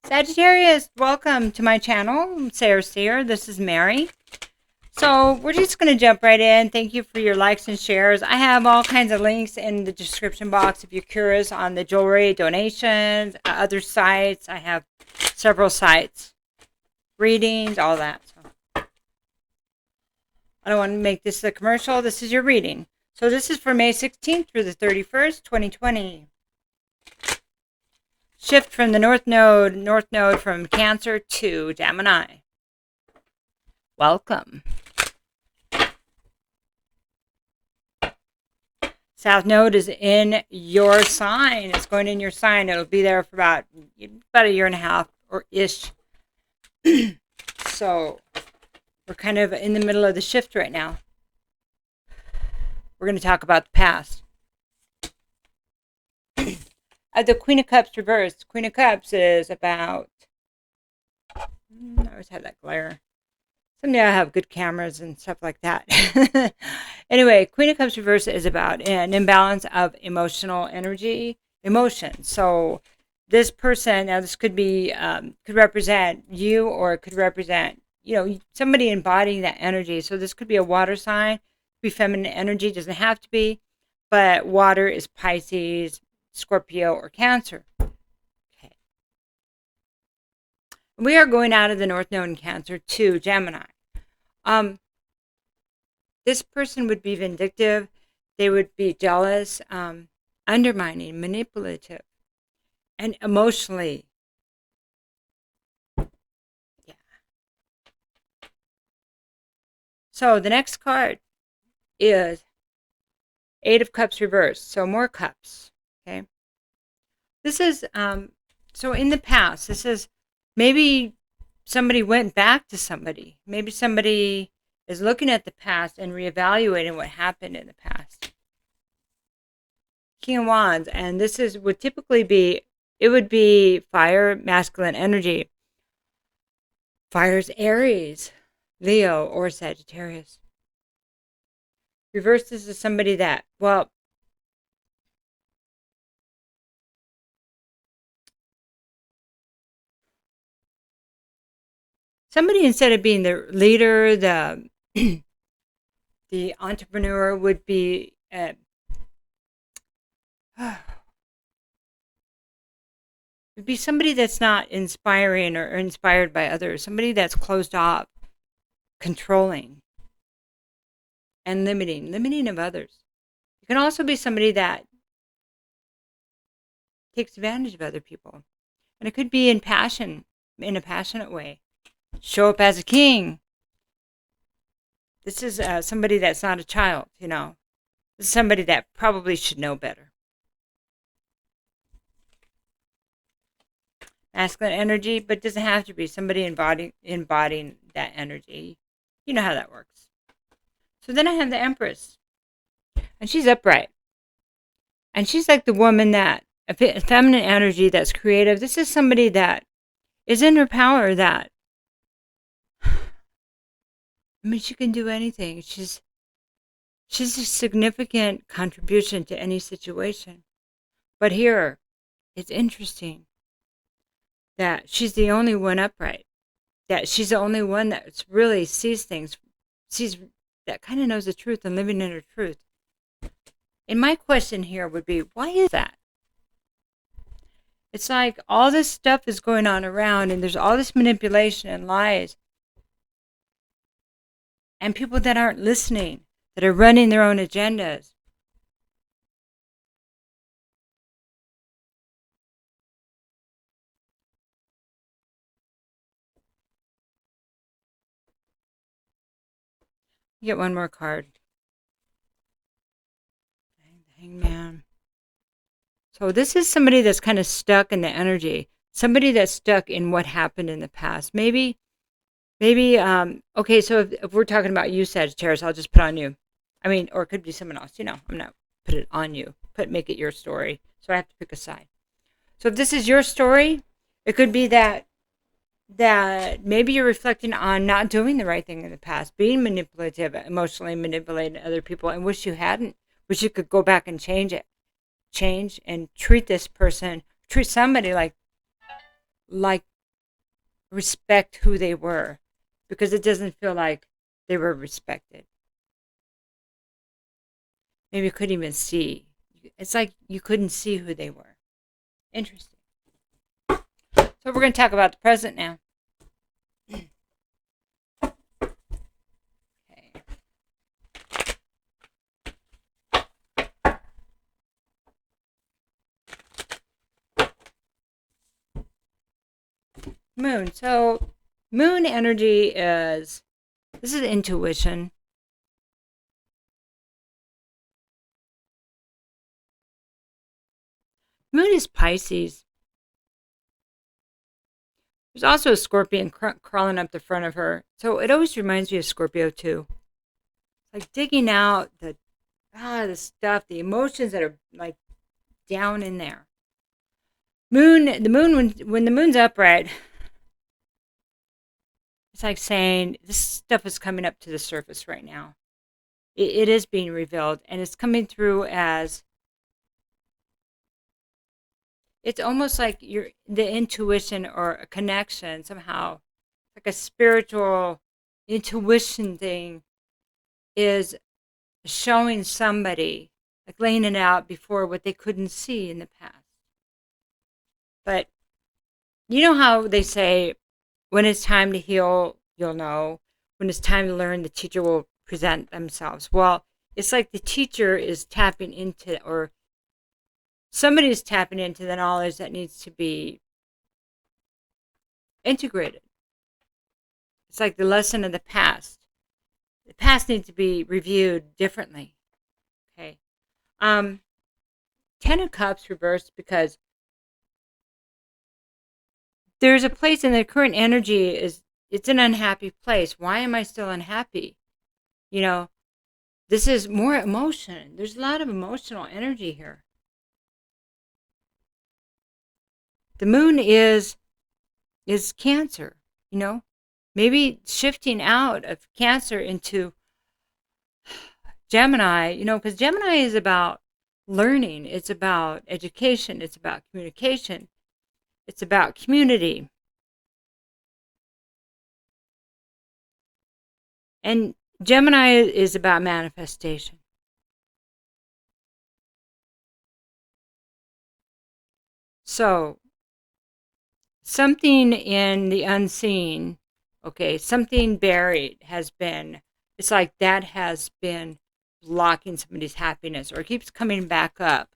Sagittarius, welcome to my channel, Seer. This is Mary. So we're just going to jump right in. Thank you for your likes and shares. I have all kinds of links in the description box if you're curious on the jewelry, donations, other sites. I have several sites, readings, all that. So I don't want to make this a commercial. This is your reading. So this is for May 16th through the 31st, 2020. Shift from the North Node from Cancer to Gemini. Welcome. South Node is in your sign. It's going in your sign. It'll be there for about a year and a half or ish. So we're kind of in the middle of the shift right now. We're going to talk about the past. The Queen of Cups reversed. Queen of Cups is about... I always have that glare. Someday I have good cameras and stuff like that. Anyway, Queen of Cups reversed is about an imbalance of emotional energy, emotion. So this person, now this could be, could represent you, or it could represent, somebody embodying that energy. So this could be a water sign, could be feminine energy, doesn't have to be, but water is Pisces, Scorpio, or Cancer. Okay. We are going out of the North Node in Cancer to Gemini. This person would be vindictive. They would be jealous, undermining, manipulative, and emotionally. Yeah. So the next card is Eight of Cups reversed. So more cups. Okay. This is, so in the past, this is maybe somebody went back to somebody. Maybe somebody is looking at the past and reevaluating what happened in the past. King of Wands, and this would typically be, it would be fire, masculine energy. Fire's Aries, Leo, or Sagittarius. Reverse, this is somebody that, well, somebody, instead of being the leader, the entrepreneur, would be would be somebody that's not inspiring or inspired by others. Somebody that's closed off, controlling, and limiting of others. You can also be somebody that takes advantage of other people, and it could be in a passionate way. Show up as a king. This is somebody that's not a child, This is somebody that probably should know better. Masculine energy, but doesn't have to be. Somebody embodying that energy. You know how that works. So then I have the Empress. And she's upright. And she's like the woman that, a feminine energy that's creative. This is somebody that is in her power, that she can do anything. She's a significant contribution to any situation. But here, it's interesting that she's the only one upright. That she's the only one that really sees things, that kind of knows the truth and living in her truth. And my question here would be, why is that? It's like all this stuff is going on around, and there's all this manipulation and lies. And people that aren't listening, that are running their own agendas. Get one more card. The Hangman. So this is somebody that's kind of stuck in the energy. Somebody that's stuck in what happened in the past. Maybe, okay, so if we're talking about you, Sagittarius, I'll just put on you. I mean, or it could be someone else, I'm not put it on you. Make it your story. So I have to pick a side. So if this is your story, it could be that maybe you're reflecting on not doing the right thing in the past, being manipulative, emotionally manipulating other people, and wish you hadn't. Wish you could go back and change and treat this person, treat somebody like respect who they were, because it doesn't feel like they were respected. Maybe you couldn't even see. It's like you couldn't see who they were. Interesting. So we're going to talk about the present now. Okay. Moon. So moon energy this is intuition. Moon is Pisces. There's also a scorpion crawling up the front of her. So it always reminds me of Scorpio too. Like digging out the stuff, the emotions that are like down in there. The moon, when the moon's upright, it's like saying this stuff is coming up to the surface right now. It is being revealed, and it's coming through as, it's almost like the intuition or a connection somehow, like a spiritual intuition thing is showing somebody, like laying it out before what they couldn't see in the past. But you know how they say, when it's time to heal, you'll know. When it's time to learn, the teacher will present themselves. Well, it's like the teacher is tapping into, or somebody is tapping into the knowledge that needs to be integrated. It's like the lesson of the past. The past needs to be reviewed differently. Okay. 10 of Cups reversed, because there's a place in the current energy it's an unhappy place. Why am I still unhappy? You know, this is more emotion. There's a lot of emotional energy here. The moon is Cancer, you know, maybe shifting out of Cancer into Gemini, you know, because Gemini is about learning. It's about education. It's about communication. It's about community. And Gemini is about manifestation. So, something in the unseen, okay, something buried it's like that has been blocking somebody's happiness, or it keeps coming back up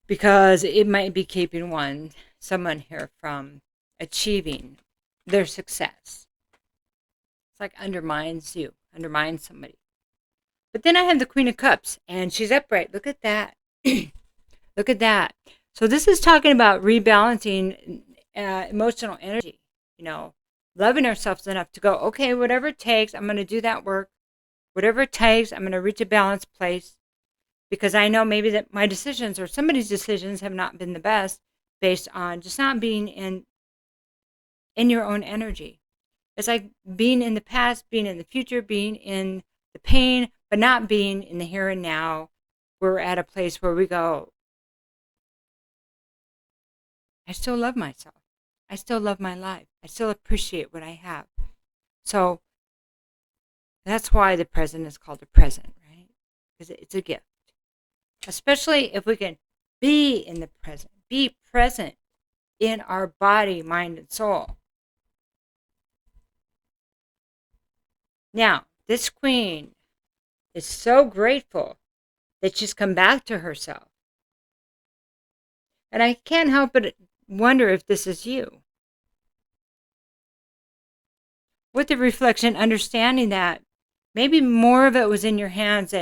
because it might be keeping someone here from achieving their success. It's like undermines somebody. But then I have the Queen of Cups, and she's upright. Look at that. Look at that. So this is talking about rebalancing emotional energy, you know, loving ourselves enough to go, okay, whatever it takes, I'm going to do that work. Whatever it takes, I'm going to reach a balanced place, because I know maybe that my decisions or somebody's decisions have not been the best based on just not being in your own energy. It's like being in the past, being in the future, being in the pain, but not being in the here and now. We're at a place where we go, I still love myself. I still love my life. I still appreciate what I have. So that's why the present is called a present, right? Because it's a gift. Especially if we can be in the present, be present in our body, mind, and soul. Now, this queen is so grateful that she's come back to herself. And I can't help but wonder if this is you. With the reflection, understanding that maybe more of it was in your hands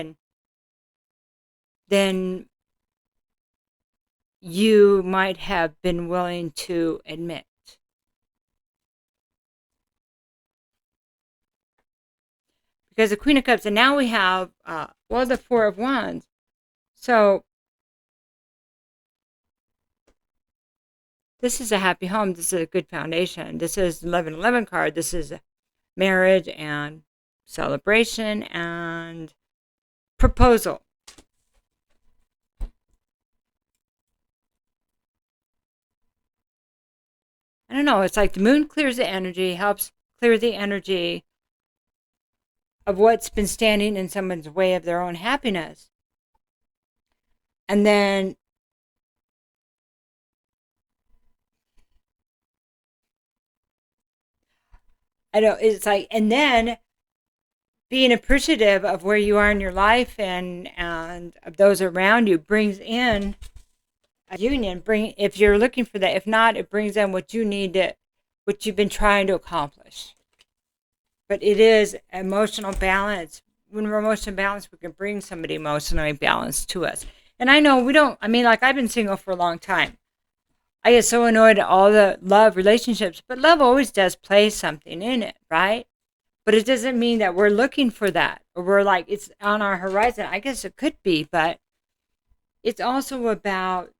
than you might have been willing to admit. Because the Queen of Cups, and now we have, the Four of Wands. So this is a happy home. This is a good foundation. This is 1111 card. This is marriage and celebration and proposal. And don't know, it's like the moon clears the energy, helps clear the energy of what's been standing in someone's way of their own happiness. And then it's like, and then being appreciative of where you are in your life and of those around you brings in a union. If you're looking for that, if not, it brings in what you need to, what you've been trying to accomplish. But it is emotional balance. When we're emotionally balanced, we can bring somebody emotionally balanced to us. And I know we don't, I mean, like I've been single for a long time. I get so annoyed at all the love relationships, but love always does play something in it, right? But it doesn't mean that we're looking for that or we're like, it's on our horizon. I guess it could be, but it's also about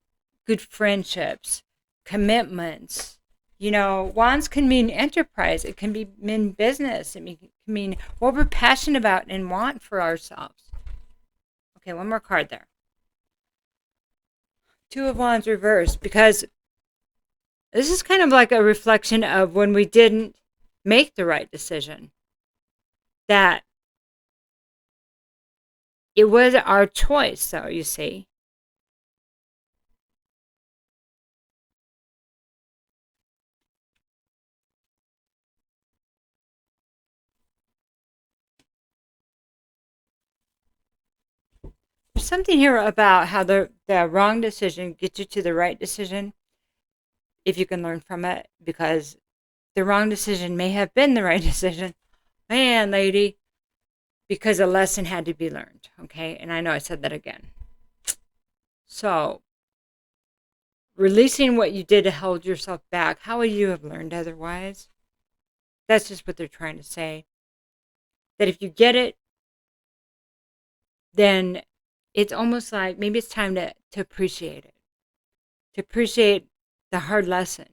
good friendships, commitments. You know, wands can mean enterprise. It can mean business. It can mean what we're passionate about and want for ourselves. Okay, one more card there. Two of Wands reversed, because this is kind of like a reflection of when we didn't make the right decision. That it was our choice, though, you see. There's something here about how the wrong decision gets you to the right decision if you can learn from it, because the wrong decision may have been the right decision. Man, lady, because a lesson had to be learned, okay? And I know I said that again. So, releasing what you did to hold yourself back, how would you have learned otherwise? That's just what they're trying to say. That if you get it, then it's almost like maybe it's time to appreciate it. To appreciate the hard lesson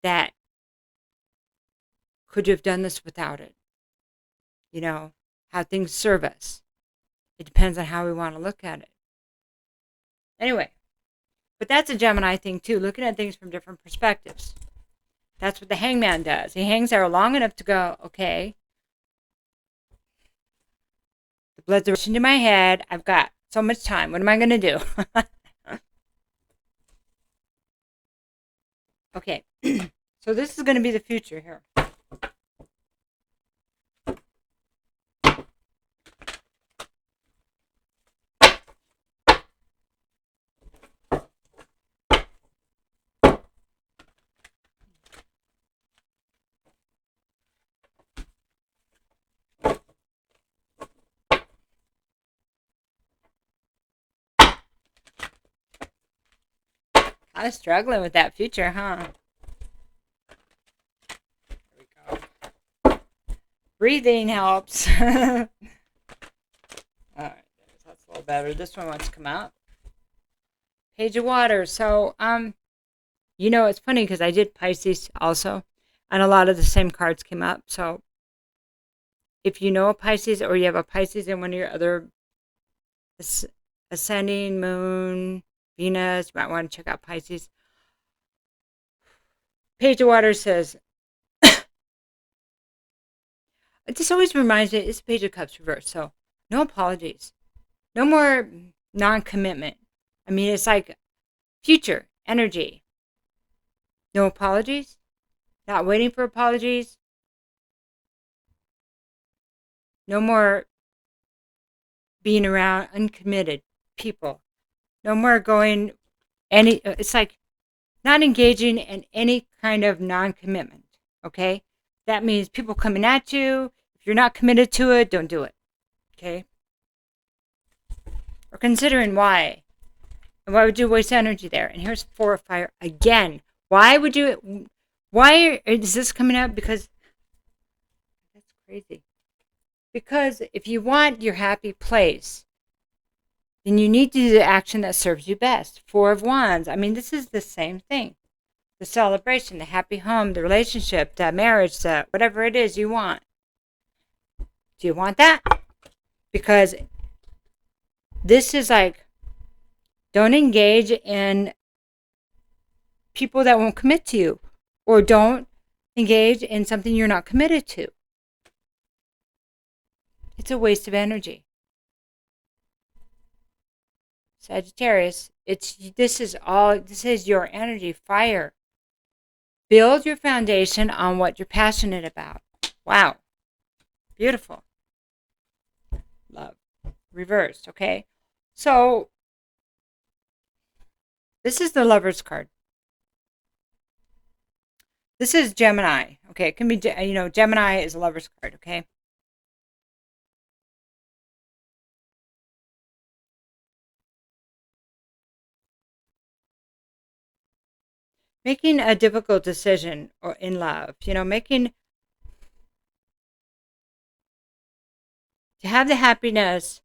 that could you have done this without it? You know, how things serve us. It depends on how we want to look at it. Anyway, but that's a Gemini thing too, looking at things from different perspectives. That's what the hangman does. He hangs there long enough to go, okay, the blood's rushing to my head. I've got so much time. What am I going to do? Okay, so this is going to be the future here. I was struggling with that future, huh? There we go. Breathing helps. All right, that's a little better. This one wants to come out. Page of Water. So, you know, it's funny because I did Pisces also, and a lot of the same cards came up. So, if you know a Pisces or you have a Pisces in one of your other ascending, moon, Venus, you might want to check out Pisces. Page of Water says, this always reminds me, it's Page of Cups reversed. So no apologies. No more non-commitment. I mean, it's like future energy. No apologies. Not waiting for apologies. No more being around uncommitted people. No more going it's like not engaging in any kind of non-commitment, okay? That means people coming at you. If you're not committed to it, don't do it, okay? Or considering why. And why would you waste energy there? And here's Four of Fire again. Why would you, why is this coming up? Because, that's crazy. Because if you want your happy place, then you need to do the action that serves you best. Four of Wands. I mean, this is the same thing. The celebration, the happy home, the relationship, the marriage, the whatever it is you want. Do you want that? Because this is like, don't engage in people that won't commit to you. Or don't engage in something you're not committed to. It's a waste of energy. Sagittarius, this is your energy, fire. Build your foundation on what you're passionate about. Wow. Beautiful. Love. Reversed, okay? So, this is the Lover's card. This is Gemini, okay? It can be, Gemini is a Lover's card, okay? Making a difficult decision or in love, to have the happiness,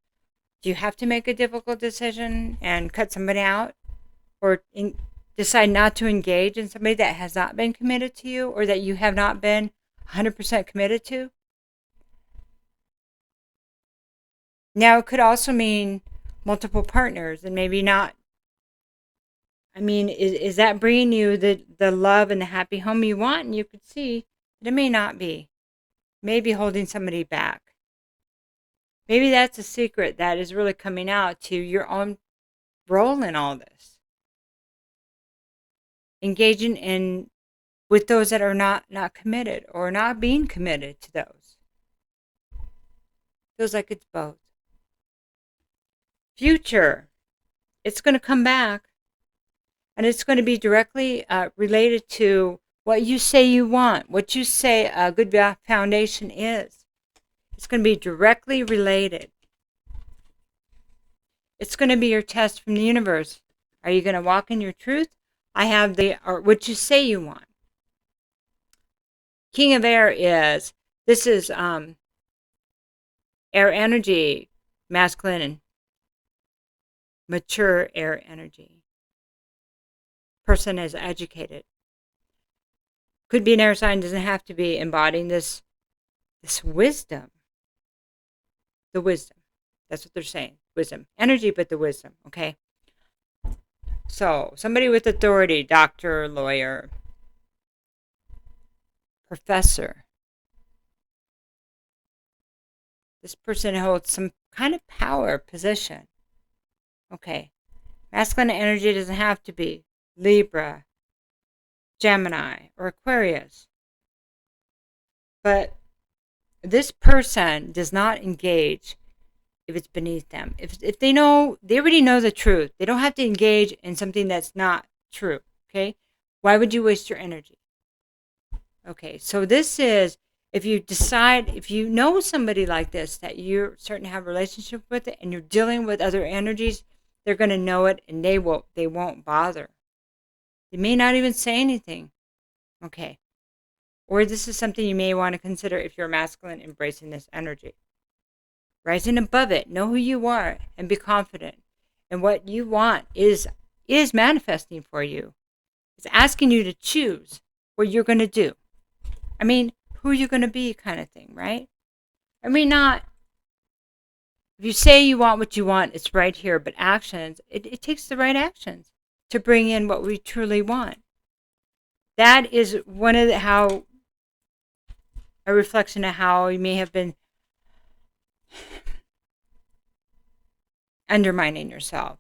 do you have to make a difficult decision and cut somebody out? Or decide not to engage in somebody that has not been committed to you, or that you have not been 100% committed to? Now, it could also mean multiple partners, and maybe not. I mean, is that bringing you the love and the happy home you want? And you could see that it may not be. Maybe holding somebody back. Maybe that's a secret that is really coming out to your own role in all this. Engaging with those that are not committed, or not being committed to those. Feels like it's both. Future. It's going to come back. And it's going to be directly related to what you say you want, what you say a good foundation is. It's going to be directly related. It's going to be your test from the universe. Are you going to walk in your truth? Or what you say you want. King of Air this is air energy, masculine and mature air energy. Person is educated. Could be an air sign, doesn't have to be, embodying this wisdom. The wisdom. That's what they're saying. Wisdom. Energy, but the wisdom, okay? So, somebody with authority, doctor, lawyer, professor. This person holds some kind of power position. Okay. Masculine energy doesn't have to be Libra, Gemini, or Aquarius. But this person does not engage if it's beneath them. If they already know the truth. They don't have to engage in something that's not true, okay? Why would you waste your energy? Okay, so this is, if you know somebody like this that you're starting to have a relationship with it, and you're dealing with other energies, they're going to know it, and they won't bother. They may not even say anything. Okay. Or this is something you may want to consider if you're masculine, embracing this energy. Rising above it, know who you are, and be confident. And what you want is manifesting for you. It's asking you to choose what you're going to do. I mean, who you're going to be, kind of thing, right? I mean, not. If you say you want what you want, it's right here. But actions, it takes the right actions to bring in what we truly want. That is one of a reflection of how you may have been undermining yourself,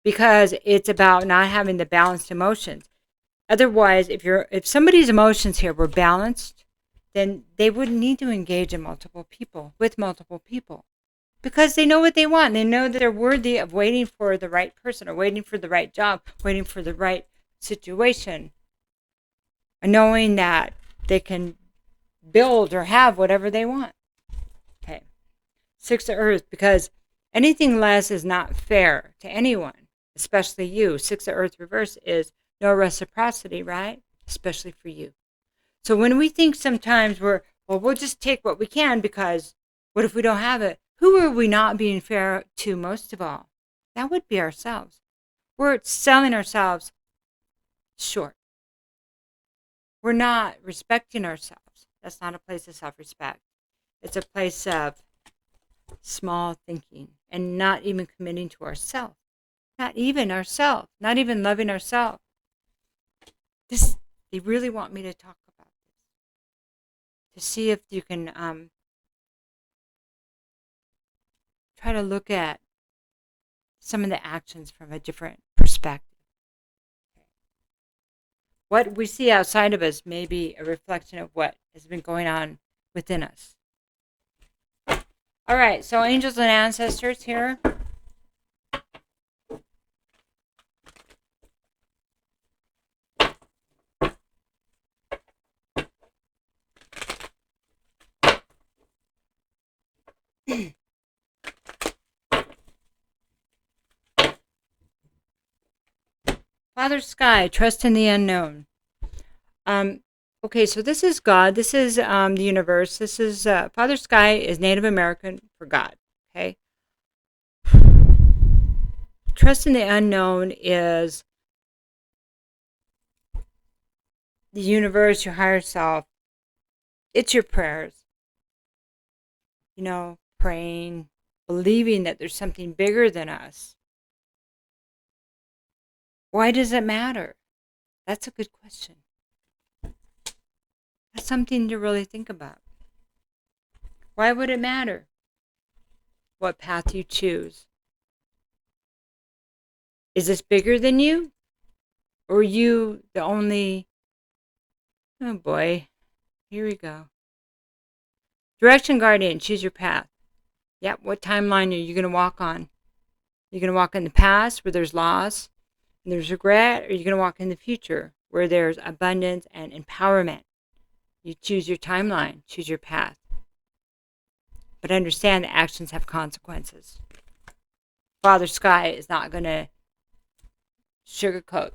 because it's about not having the balanced emotions. Otherwise, if somebody's emotions here were balanced, then they wouldn't need to engage with multiple people, because they know what they want. They know that they're worthy of waiting for the right person, or waiting for the right job, waiting for the right situation, and knowing that they can build or have whatever they want. Okay. 6 of Earth, because anything less is not fair to anyone, especially you. 6 of Earth reverse is no reciprocity, right? Especially for you. So when we think sometimes we'll just take what we can, because what if we don't have it? Who are we not being fair to most of all? That would be ourselves. We're selling ourselves short. We're not respecting ourselves. That's not a place of self-respect. It's a place of small thinking, and not even committing to ourselves. Not even loving ourselves. They really want me to talk about this, to see if you can try to look at some of the actions from a different perspective. What we see outside of us may be a reflection of what has been going on within us. All right, so angels and ancestors here. Father Sky, trust in the unknown. Okay, so this is God. This is the universe. This is Father Sky is Native American for God. Okay. Trust in the unknown is the universe, your higher self. It's your prayers. You know, praying, believing that there's something bigger than us. Why does it matter? That's a good question. That's something to really think about. Why would it matter what path you choose? Is this bigger than you? Or are you the only... Oh boy, here we go. Direction Guardian, choose your path. Yep, what timeline are you going to walk on? You're going to walk in the past where there's loss and there's regret, or you're going to walk in the future where there's abundance and empowerment? You choose your timeline, choose your path. But understand that actions have consequences. Father Sky is not going to sugarcoat.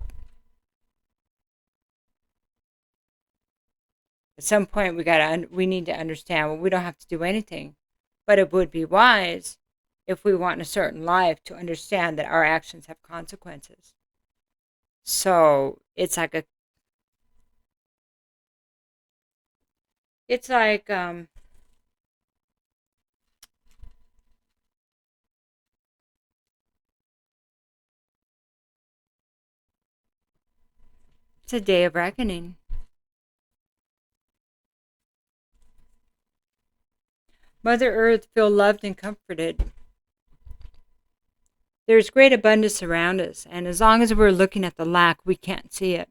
At some point, we need to understand, well, we don't have to do anything. But it would be wise, if we want a certain life, to understand that our actions have consequences. So it's like it's a day of reckoning. Mother Earth, feel loved and comforted. There's great abundance around us, and as long as we're looking at the lack, we can't see it.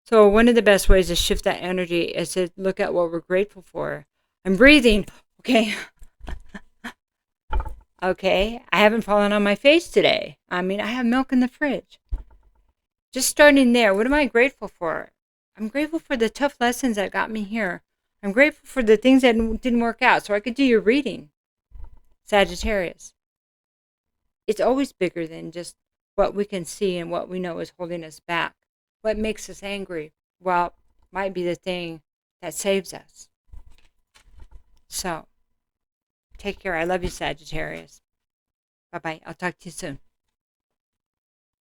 So one of the best ways to shift that energy is to look at what we're grateful for. I'm breathing. Okay. Okay. I haven't fallen on my face today. I mean, I have milk in the fridge. Just starting there, what am I grateful for? I'm grateful for the tough lessons that got me here. I'm grateful for the things that didn't work out so I could do your reading. Sagittarius. It's always bigger than just what we can see and what we know is holding us back. What makes us angry, well, might be the thing that saves us. So, take care. I love you, Sagittarius. Bye-bye. I'll talk to you soon.